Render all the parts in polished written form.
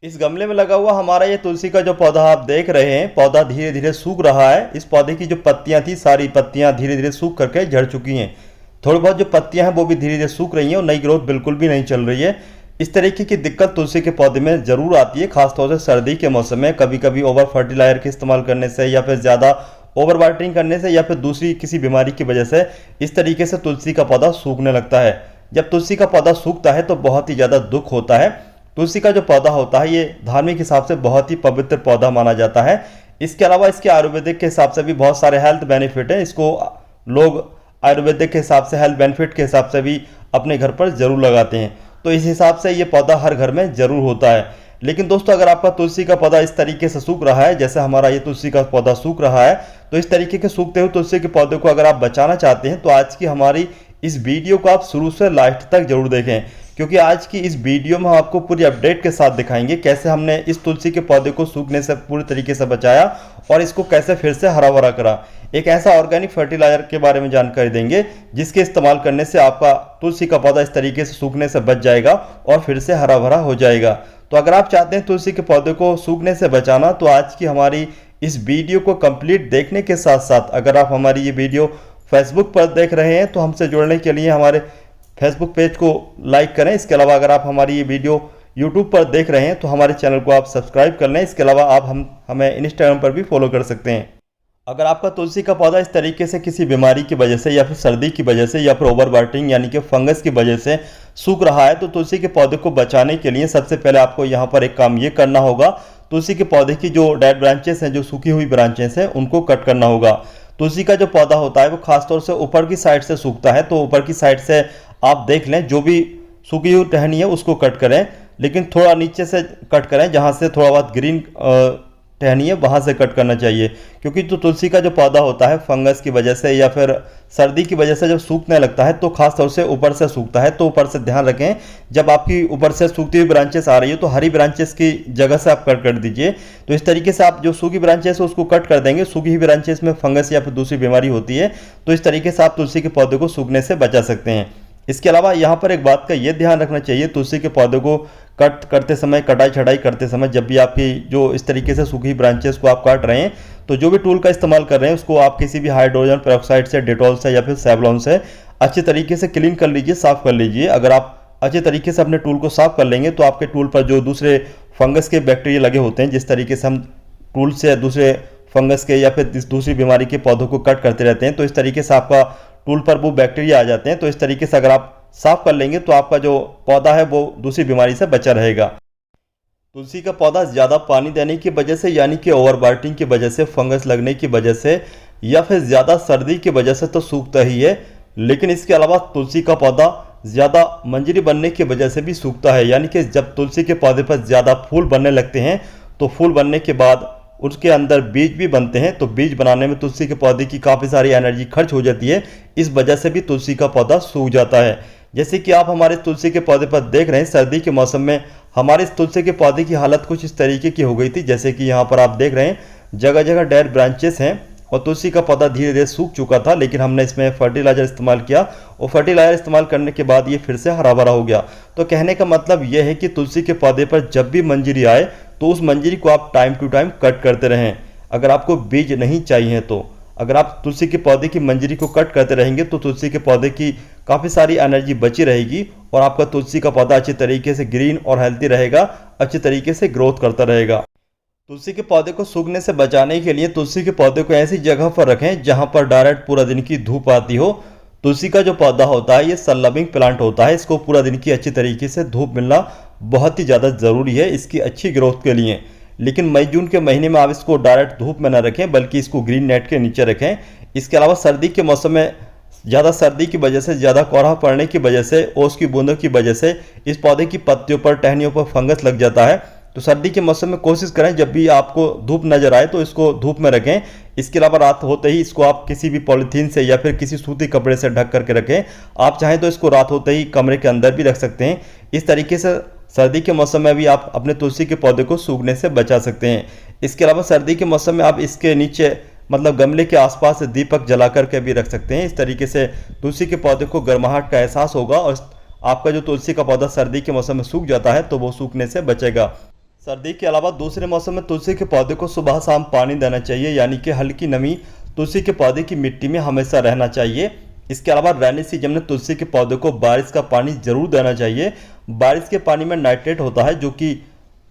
इस गमले में लगा हुआ हमारा ये तुलसी का जो पौधा आप देख रहे हैं, पौधा धीरे धीरे सूख रहा है। इस पौधे की जो पत्तियां थी, सारी पत्तियां धीरे धीरे सूख करके झड़ चुकी हैं। थोड़ी बहुत जो पत्तियां हैं वो भी धीरे धीरे सूख रही हैं और नई ग्रोथ बिल्कुल भी नहीं चल रही है। इस तरीके की दिक्कत तुलसी के पौधे में ज़रूर आती है, खासतौर से सर्दी के मौसम में। कभी कभी ओवर फर्टिलाइजर के इस्तेमाल करने से, या फिर ज़्यादा ओवर वाटरिंग करने से, या फिर दूसरी किसी बीमारी की वजह से इस तरीके से तुलसी का पौधा सूखने लगता है। जब तुलसी का पौधा सूखता है तो बहुत ही ज़्यादा दुख होता है। तुलसी का जो पौधा होता है ये धार्मिक हिसाब से बहुत ही पवित्र पौधा माना जाता है। इसके अलावा इसके आयुर्वेदिक के हिसाब से भी बहुत सारे हेल्थ बेनिफिट हैं। इसको लोग आयुर्वेदिक के हिसाब से, हेल्थ बेनिफिट के हिसाब से भी अपने घर पर ज़रूर लगाते हैं। तो इस हिसाब से ये पौधा हर घर में ज़रूर होता है। लेकिन दोस्तों, अगर आपका तुलसी का पौधा इस तरीके से सूख रहा है, जैसे हमारा ये तुलसी का पौधा सूख रहा है, तो इस तरीके के सूखते हुए तुलसी के पौधे को अगर आप बचाना चाहते हैं तो आज की हमारी इस वीडियो को आप शुरू से लास्ट तक जरूर देखें, क्योंकि आज की इस वीडियो में हम आपको पूरी अपडेट के साथ दिखाएंगे कैसे हमने इस तुलसी के पौधे को सूखने से पूरी तरीके से बचाया और इसको कैसे फिर से हरा भरा करा। एक ऐसा ऑर्गेनिक फर्टिलाइजर के बारे में जानकारी देंगे जिसके इस्तेमाल करने से आपका तुलसी का पौधा इस तरीके से सूखने से बच जाएगा और फिर से हरा भरा हो जाएगा। तो अगर आप चाहते हैं तुलसी के पौधे को सूखने से बचाना, तो आज की हमारी इस वीडियो को कंप्लीट देखने के साथ साथ, अगर आप हमारी ये वीडियो फेसबुक पर देख रहे हैं तो हमसे जुड़ने के लिए हमारे फेसबुक पेज को लाइक करें। इसके अलावा अगर आप हमारी ये वीडियो यूट्यूब पर देख रहे हैं तो हमारे चैनल को आप सब्सक्राइब कर लें। इसके अलावा आप हमें इंस्टाग्राम पर भी फॉलो कर सकते हैं। अगर आपका तुलसी का पौधा इस तरीके से किसी बीमारी की वजह से, या फिर सर्दी की वजह से, या फिर ओवर वाटरिंग यानी कि फंगस की वजह से सूख रहा है, तो तुलसी के पौधे को बचाने के लिए सबसे पहले आपको यहाँ पर एक काम ये करना होगा। तुलसी के पौधे की जो डेड ब्रांचेस हैं, जो सूखी हुई ब्रांचेस हैं, उनको कट करना होगा। तुलसी का जो पौधा होता है वो खासतौर से ऊपर की साइड से सूखता है, तो ऊपर की साइड से आप देख लें, जो भी सूखी हुई टहनी है उसको कट करें, लेकिन थोड़ा नीचे से कट करें, जहाँ से थोड़ा बहुत ग्रीन टहनी है वहाँ से कट करना चाहिए। क्योंकि जो तुलसी का जो पौधा होता है फंगस की वजह से या फिर सर्दी की वजह से जब सूखने लगता है तो खास तौर से ऊपर से सूखता है। तो ऊपर से ध्यान रखें, जब आपकी ऊपर से सूखती हुई ब्रांचेस आ रही है तो हरी ब्रांचेस की जगह से आप कट कर दीजिए। तो इस तरीके से आप जो सूखी ब्रांचेस है उसको कट कर देंगे। सूखी हुई ब्रांचेस में फंगस या फिर दूसरी बीमारी होती है, तो इस तरीके से आप तुलसी के पौधे को सूखने से बचा सकते हैं। इसके अलावा यहाँ पर एक बात का ये ध्यान रखना चाहिए, तुलसी के पौधे को कट करते समय, कटाई छटाई करते समय, जब भी आपकी जो इस तरीके से सूखी ब्रांचेस को आप काट रहे हैं, तो जो भी टूल का इस्तेमाल कर रहे हैं उसको आप किसी भी हाइड्रोजन पेरोक्साइड से, डेटॉल से या फिर सेवलॉन से अच्छे तरीके से क्लीन कर लीजिए, साफ कर लीजिए। अगर आप अच्छे तरीके से अपने टूल को साफ कर लेंगे तो आपके टूल पर जो दूसरे फंगस के बैक्टीरिया लगे होते हैं, जिस तरीके से हम टूल से दूसरे फंगस के या फिर दूसरी बीमारी के पौधों को कट करते रहते हैं, तो इस तरीके से आपका टूल पर वो बैक्टीरिया आ जाते हैं। तो इस तरीके से अगर आप साफ कर लेंगे तो आपका जो पौधा है वो दूसरी बीमारी से बचा रहेगा। तुलसी का पौधा ज़्यादा पानी देने की वजह से, यानी कि ओवर वाटरिंग की वजह से, फंगस लगने की वजह से, या फिर ज़्यादा सर्दी की वजह से तो सूखता ही है, लेकिन इसके अलावा तुलसी का पौधा ज़्यादा मंजरी बनने की वजह से भी सूखता है। यानी कि जब तुलसी के पौधे पर ज़्यादा फूल बनने लगते हैं तो फूल बनने के बाद उसके अंदर बीज भी बनते हैं, तो बीज बनाने में तुलसी के पौधे की काफ़ी सारी एनर्जी खर्च हो जाती है। इस वजह से भी तुलसी का पौधा सूख जाता है। जैसे कि आप हमारे तुलसी के पौधे पर देख रहे हैं, सर्दी के मौसम में हमारे इस तुलसी के पौधे की हालत कुछ इस तरीके की हो गई थी। जैसे कि यहाँ पर आप देख रहे हैं, जगह जगह डेड ब्रांचेस हैं और तुलसी का पौधा धीरे धीरे सूख चुका था, लेकिन हमने इसमें फर्टिलाइजर इस्तेमाल किया और फर्टिलाइजर इस्तेमाल करने के बाद ये फिर से हरा भरा हो गया। तो कहने का मतलब ये है कि तुलसी के पौधे पर जब भी मंजरी आए तो उस मंजरी को आप टाइम टू टाइम कट करते रहें। अगर आपको बीज नहीं चाहिए तो अगर आप तुलसी के पौधे की मंजरी को कट करते रहेंगे तो तुलसी के पौधे की काफ़ी सारी एनर्जी बची रहेगी और आपका तुलसी का पौधा अच्छे तरीके से ग्रीन और हेल्थी रहेगा, अच्छे तरीके से ग्रोथ करता रहेगा। तुलसी के पौधे को सूखने से बचाने के लिए तुलसी के पौधे को ऐसी जगह पर रखें जहां पर डायरेक्ट पूरा दिन की धूप आती हो। तुलसी का जो पौधा होता है ये सन लविंग प्लांट होता है, इसको पूरा दिन की अच्छी तरीके से धूप मिलना बहुत ही ज़्यादा ज़रूरी है इसकी अच्छी ग्रोथ के लिए। लेकिन मई जून के महीने में आप इसको डायरेक्ट धूप में ना रखें, बल्कि इसको ग्रीन नेट के नीचे रखें। इसके अलावा सर्दी के मौसम में ज़्यादा सर्दी की वजह से, ज़्यादा कोहरा पड़ने की वजह से, ओस की बूंदों की वजह से इस पौधे की पत्तियों पर, टहनियों पर फंगस लग जाता है। तो सर्दी के मौसम में कोशिश करें जब भी आपको धूप नजर आए तो इसको धूप में रखें। इसके अलावा रात होते ही इसको आप किसी भी पॉलीथीन से या फिर किसी सूती कपड़े से ढक करके रखें। आप चाहें तो इसको रात होते ही कमरे के अंदर भी रख सकते हैं। इस तरीके से सर्दी के मौसम में भी आप अपने तुलसी के पौधे को सूखने से बचा सकते हैं। इसके अलावा सर्दी के मौसम में आप इसके नीचे, मतलब गमले के आसपास दीपक जला करके भी रख सकते हैं। इस तरीके से तुलसी के पौधे को गर्माहट का एहसास होगा और आपका जो तुलसी का पौधा सर्दी के मौसम में सूख जाता है तो वो सूखने से बचेगा। सर्दी के अलावा दूसरे मौसम में तुलसी के पौधे को सुबह शाम पानी देना चाहिए, यानी कि हल्की नमी तुलसी के पौधे की मिट्टी में हमेशा रहना चाहिए। इसके अलावा रैनी सीजन में तुलसी के पौधे को बारिश का पानी जरूर देना चाहिए। बारिश के पानी में नाइट्रेट होता है जो कि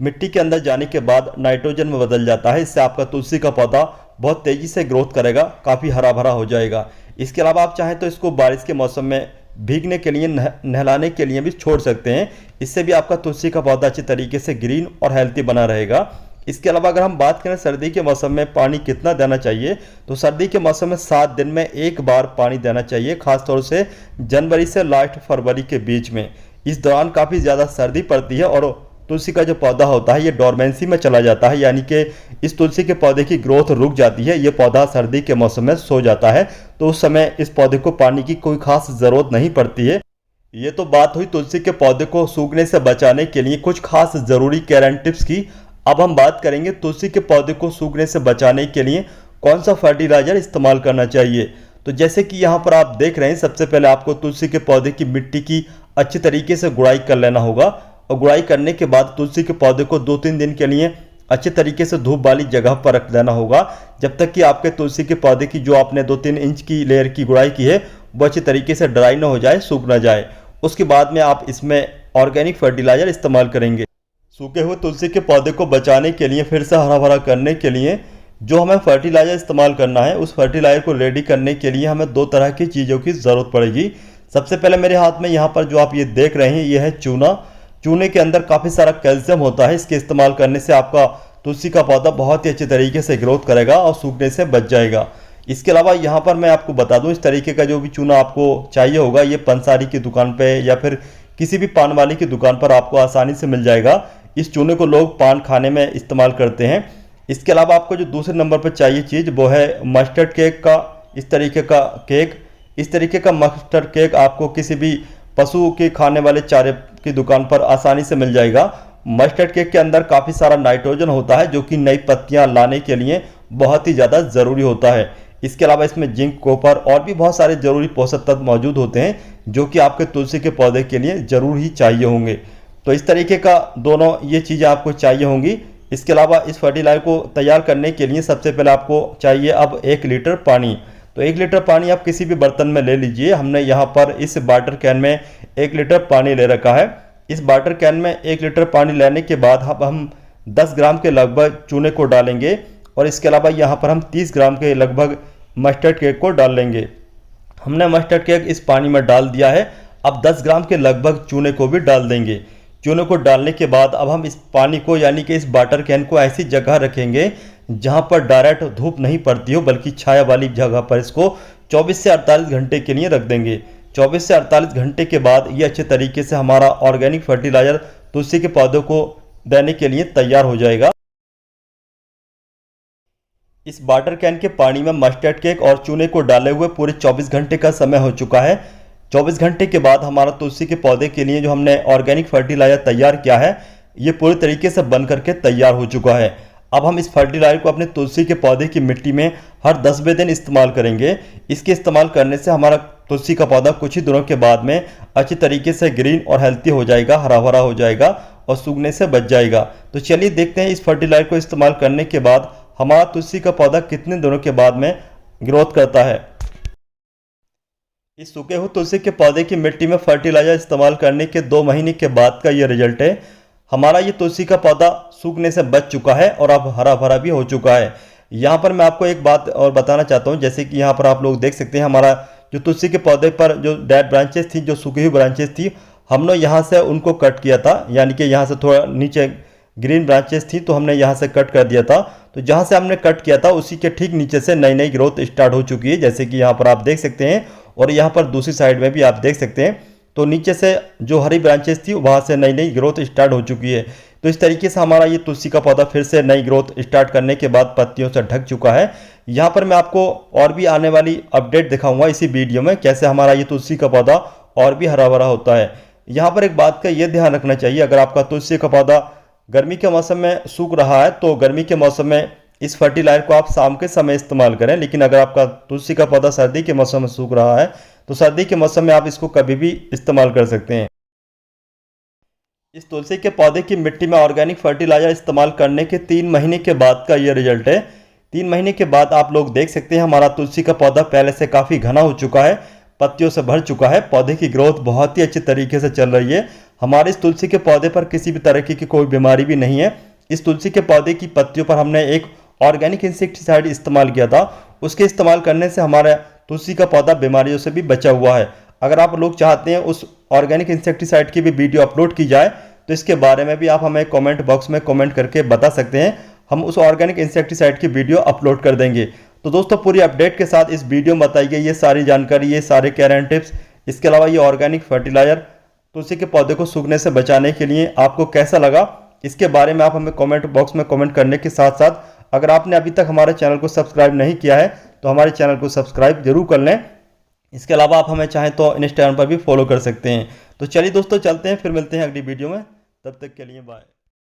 मिट्टी के अंदर जाने के बाद नाइट्रोजन में बदल जाता है। इससे आपका तुलसी का पौधा बहुत तेज़ी से ग्रोथ करेगा, काफ़ी हरा भरा हो जाएगा। इसके अलावा आप चाहें तो इसको बारिश के मौसम में भीगने के लिए, नहलाने के लिए भी छोड़ सकते हैं। इससे भी आपका तुलसी का पौधा अच्छी तरीके से ग्रीन और हेल्थी बना रहेगा। इसके अलावा अगर हम बात करें सर्दी के मौसम में पानी कितना देना चाहिए, तो सर्दी के मौसम में 7 दिन में एक बार पानी देना चाहिए, खासतौर से जनवरी से लास्ट फरवरी के बीच में। इस दौरान काफ़ी ज़्यादा सर्दी पड़ती है और तुलसी का जो पौधा होता है ये डोरमेंसी में चला जाता है, यानी कि इस तुलसी के पौधे की ग्रोथ रुक जाती है। ये पौधा सर्दी के मौसम में सो जाता है, तो उस समय इस पौधे को पानी की कोई खास ज़रूरत नहीं पड़ती है। ये तो बात हुई तुलसी के पौधे को सूखने से बचाने के लिए कुछ खास ज़रूरी केयर एंड टिप्स की। अब हम बात करेंगे तुलसी के पौधे को सूखने से बचाने के लिए कौन सा फर्टिलाइज़र इस्तेमाल करना चाहिए। तो जैसे कि यहाँ पर आप देख रहे हैं, सबसे पहले आपको तुलसी के पौधे की मिट्टी की अच्छी तरीके से गुड़ाई कर लेना होगा और गुड़ाई करने के बाद तुलसी के पौधे को 2-3 दिन के लिए अच्छे तरीके से धूप वाली जगह पर रख देना होगा, जब तक कि आपके तुलसी के पौधे की जो आपने 2-3 इंच की लेयर की गुड़ाई की है वो अच्छी तरीके से ड्राई ना हो जाए, सूख ना जाए। उसके बाद में आप इसमें ऑर्गेनिक फर्टिलाइज़र इस्तेमाल करेंगे। सूखे हुए तुलसी के पौधे को बचाने के लिए, फिर से हरा भरा करने के लिए जो हमें फर्टिलाइज़र इस्तेमाल करना है, उस फर्टिलाइज़र को रेडी करने के लिए हमें 2 तरह की चीज़ों की ज़रूरत पड़ेगी। सबसे पहले मेरे हाथ में यहाँ पर जो आप ये देख रहे हैं, ये है चूना। चूने के अंदर काफ़ी सारा कैल्शियम होता है। इसके इस्तेमाल करने से आपका तुलसी का पौधा बहुत ही अच्छे तरीके से ग्रोथ करेगा और सूखने से बच जाएगा। इसके अलावा यहाँ पर मैं आपको बता दूँ, इस तरीके का जो भी चूना आपको चाहिए होगा, ये पंसारी की दुकान पे या फिर किसी भी पान वाली की दुकान पर आपको आसानी से मिल जाएगा। इस चूने को लोग पान खाने में इस्तेमाल करते हैं। इसके अलावा आपको जो दूसरे नंबर पर चाहिए चीज़ वो है मस्टर्ड केक का इस तरीके का केक। इस तरीके का मस्टर्ड केक आपको किसी भी पशु के खाने वाले चारे की दुकान पर आसानी से मिल जाएगा। मस्टर्ड केक के अंदर काफ़ी सारा नाइट्रोजन होता है जो कि नई पत्तियां लाने के लिए बहुत ही ज़्यादा ज़रूरी होता है। इसके अलावा इसमें जिंक, कॉपर और भी बहुत सारे ज़रूरी पोषक तत्व मौजूद होते हैं जो कि आपके तुलसी के पौधे के लिए ज़रूर ही चाहिए होंगे। तो इस तरीके का दोनों ये चीज़ें आपको चाहिए होंगी। इसके अलावा इस फर्टिलाइज़र को तैयार करने के लिए सबसे पहले आपको चाहिए अब 1 लीटर पानी। तो 1 लीटर पानी आप किसी भी बर्तन में ले लीजिए। हमने यहाँ पर इस वाटर कैन में 1 लीटर पानी ले रखा है। इस वाटर कैन में 1 लीटर पानी लेने के बाद अब हम 10 ग्राम के लगभग चूने को डालेंगे और इसके अलावा यहाँ पर हम 30 ग्राम के लगभग मस्टर्ड केक को डाल लेंगे। हमने मस्टर्ड केक इस पानी में डाल दिया है। अब 10 ग्राम के लगभग चूने को भी डाल देंगे। चूने को डालने के बाद अब हम इस पानी को, यानी कि इस वाटर कैन को ऐसी जगह रखेंगे जहां पर डायरेक्ट धूप नहीं पड़ती हो, बल्कि छाया वाली जगह पर इसको 24 से 48 घंटे के लिए रख देंगे। 24 से 48 घंटे के बाद ये अच्छे तरीके से हमारा ऑर्गेनिक फर्टिलाइज़र तुलसी के पौधों को देने के लिए तैयार हो जाएगा। इस वाटर कैन के पानी में मस्टर्ड केक और चूने को डाले हुए पूरे 24 घंटे का समय हो चुका है। 24 घंटे के बाद हमारा तुलसी के पौधे के लिए जो हमने ऑर्गेनिक फर्टिलाइज़र तैयार किया है, ये पूरी तरीके से बन करके तैयार हो चुका है। अब हम इस फर्टिलाइज़र को अपने तुलसी के पौधे की मिट्टी में हर 10वें दिन इस्तेमाल करेंगे। इसके इस्तेमाल करने से हमारा तुलसी का पौधा कुछ ही दिनों के बाद में अच्छी तरीके से ग्रीन और हेल्थी हो जाएगा, हरा भरा हो जाएगा और सूखने से बच जाएगा। तो चलिए देखते हैं इस फर्टिलाइज़र को इस्तेमाल करने के बाद हमारा तुलसी का पौधा कितने दिनों के बाद में ग्रोथ करता है। इस सूखे हुए तुलसी के पौधे की मिट्टी में फर्टिलाइज़र इस्तेमाल करने के 2 महीने के बाद का ये रिजल्ट है। हमारा ये तुलसी का पौधा सूखने से बच चुका है और अब हरा भरा भी हो चुका है। यहाँ पर मैं आपको एक बात और बताना चाहता हूँ, जैसे कि यहाँ पर आप लोग देख सकते हैं, हमारा जो तुलसी के पौधे पर जो डेड ब्रांचेस थी, जो सूखी हुई ब्रांचेस थी, हमने यहाँ से उनको कट किया था, यानी कि यहाँ से थोड़ा नीचे ग्रीन ब्रांचेस थी तो हमने यहाँ से कट कर दिया था। तो जहाँ से हमने कट किया था उसी के ठीक नीचे से नई नई ग्रोथ स्टार्ट हो चुकी है, जैसे कि यहाँ पर आप देख सकते हैं और यहाँ पर दूसरी साइड में भी आप देख सकते हैं। तो नीचे से जो हरी ब्रांचेस थी वहाँ से नई नई ग्रोथ स्टार्ट हो चुकी है। तो इस तरीके से हमारा ये तुलसी का पौधा फिर से नई ग्रोथ स्टार्ट करने के बाद पत्तियों से ढक चुका है। यहाँ पर मैं आपको और भी आने वाली अपडेट दिखाऊंगा इसी वीडियो में, कैसे हमारा ये तुलसी का पौधा और भी हरा भरा होता है। यहाँ पर एक बात का ये ध्यान रखना चाहिए, अगर आपका तुलसी का पौधा गर्मी के मौसम में सूख रहा है तो गर्मी के मौसम में इस फर्टिलाइज़र को आप शाम के समय इस्तेमाल करें। लेकिन अगर आपका तुलसी का पौधा सर्दी के मौसम में सूख रहा है तो सर्दी के मौसम में आप इसको कभी भी इस्तेमाल कर सकते हैं। इस तुलसी के पौधे की मिट्टी में ऑर्गेनिक फर्टिलाइजर इस्तेमाल करने के 3 महीने के बाद का ये रिजल्ट है। 3 महीने के बाद आप लोग देख सकते हैं हमारा तुलसी का पौधा पहले से काफ़ी घना हो चुका है, पत्तियों से भर चुका है, पौधे की ग्रोथ बहुत ही अच्छी तरीके से चल रही है। हमारे इस तुलसी के पौधे पर किसी भी तरह की कोई बीमारी भी नहीं है। इस तुलसी के पौधे की पत्तियों पर हमने एक ऑर्गेनिक इंसेक्टिसाइड इस्तेमाल किया था, उसके इस्तेमाल करने से हमारा तुलसी का पौधा बीमारियों से भी बचा हुआ है। अगर आप लोग चाहते हैं उस ऑर्गेनिक इंसेक्टिसाइड की भी वीडियो अपलोड की जाए तो इसके बारे में भी आप हमें कमेंट बॉक्स में कमेंट करके बता सकते हैं, हम उस ऑर्गेनिक इंसेक्टिसाइड की वीडियो अपलोड कर देंगे। तो दोस्तों पूरी अपडेट के साथ इस वीडियो में बताई गई ये सारी जानकारी, ये सारे केयर टिप्स, इसके अलावा ये ऑर्गेनिक फर्टिलाइजर तुलसी के पौधे को सूखने से बचाने के लिए आपको कैसा लगा, इसके बारे में आप हमें कमेंट बॉक्स में कमेंट करने के साथ साथ अगर आपने अभी तक हमारे चैनल को सब्सक्राइब नहीं किया है तो हमारे चैनल को सब्सक्राइब जरूर कर लें। इसके अलावा आप हमें चाहें तो इंस्टाग्राम पर भी फॉलो कर सकते हैं। तो चलिए दोस्तों चलते हैं, फिर मिलते हैं अगली वीडियो में, तब तक के लिए बाय।